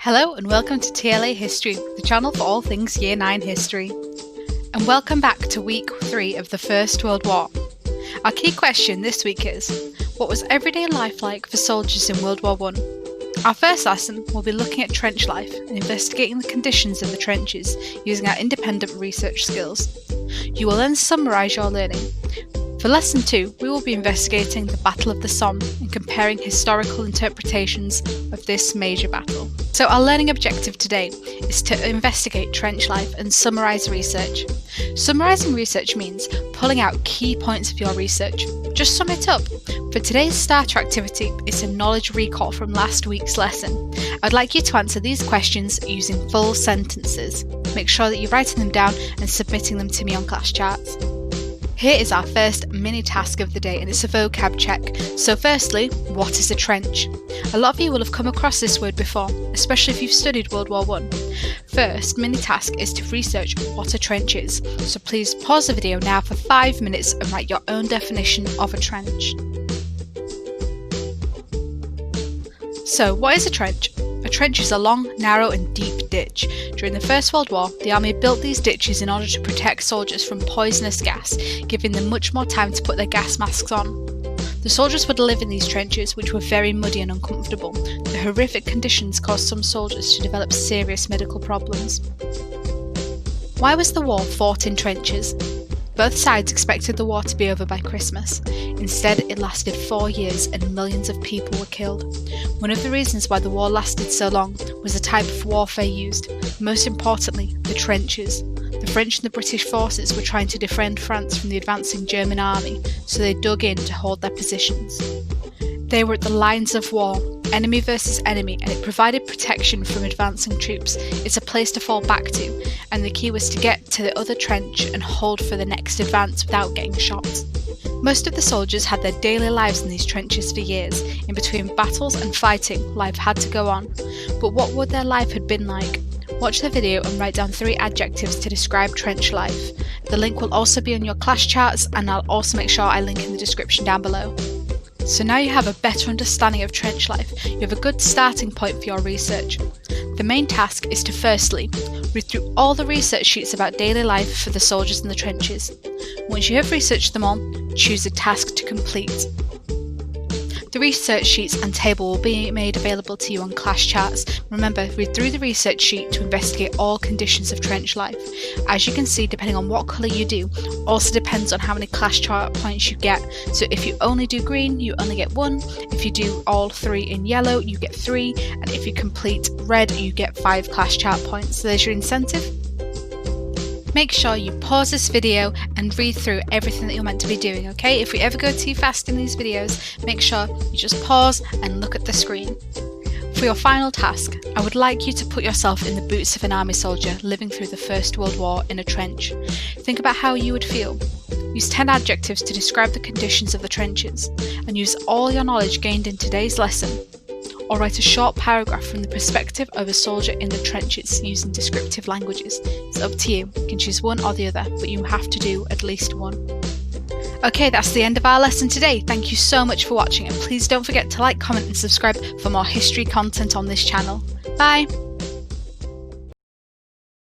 Hello and welcome to TLA History, the channel for all things Year 9 history. And welcome back to week 3 of the First World War. Our key question this week is, what was everyday life like for soldiers in World War I? Our first lesson will be looking at trench life and investigating the conditions of the trenches using our independent research skills. You will then summarise your learning. For Lesson 2, we will be investigating the Battle of the Somme and comparing historical interpretations of this major battle. So our learning objective today is to investigate trench life and summarise research. Summarising research means pulling out key points of your research. Just sum it up. For today's starter activity, it's a knowledge recall from last week's lesson. I'd like you to answer these questions using full sentences. Make sure that you're writing them down and submitting them to me on class charts. Here is our first mini task of the day, and it's a vocab check. So firstly, what is a trench? A lot of you will have come across this word before, especially if you've studied World War I. First mini task is to research what a trench is. So please pause the video now for 5 minutes and write your own definition of a trench. So what is a trench? A trench is a long, narrow and deep ditch. During the First World War, the army built these ditches in order to protect soldiers from poisonous gas, giving them much more time to put their gas masks on. The soldiers would live in these trenches, which were very muddy and uncomfortable. The horrific conditions caused some soldiers to develop serious medical problems. Why was the war fought in trenches? Both sides expected the war to be over by Christmas. Instead, it lasted 4 years and millions of people were killed. One of the reasons why the war lasted so long was the type of warfare used, most importantly, the trenches. The French and the British forces were trying to defend France from the advancing German army, so they dug in to hold their positions. They were at the lines of war, enemy versus enemy, and it provided protection from advancing troops. It's a place to fall back to, and the key was to get to the other trench and hold for the next advance without getting shot. Most of the soldiers had their daily lives in these trenches for years. In between battles and fighting, life had to go on. But what would their life have been like? Watch the video and write down 3 adjectives to describe trench life. The link will also be on your class charts, and I'll also make sure I link in the description down below. So now you have a better understanding of trench life, you have a good starting point for your research. The main task is to firstly, read through all the research sheets about daily life for the soldiers in the trenches. Once you have researched them all, choose a task to complete. The research sheets and table will be made available to you on class charts. Remember, read through the research sheet to investigate all conditions of trench life. As you can see, depending on what colour you do, also depends on how many class chart points you get. So if you only do green, you only get 1. If you do all 3 in yellow, you get 3. And if you complete red, you get 5 class chart points. So there's your incentive. Make sure you pause this video and read through everything that you're meant to be doing, okay? If we ever go too fast in these videos, make sure you just pause and look at the screen. For your final task, I would like you to put yourself in the boots of an army soldier living through the First World War in a trench. Think about how you would feel. Use 10 adjectives to describe the conditions of the trenches, and use all your knowledge gained in today's lesson. Or write a short paragraph from the perspective of a soldier in the trenches using descriptive languages. It's up to you. You can choose one or the other, but you have to do at least one. Okay, that's the end of our lesson today. Thank you so much for watching, and please don't forget to like, comment and subscribe for more history content on this channel. Bye!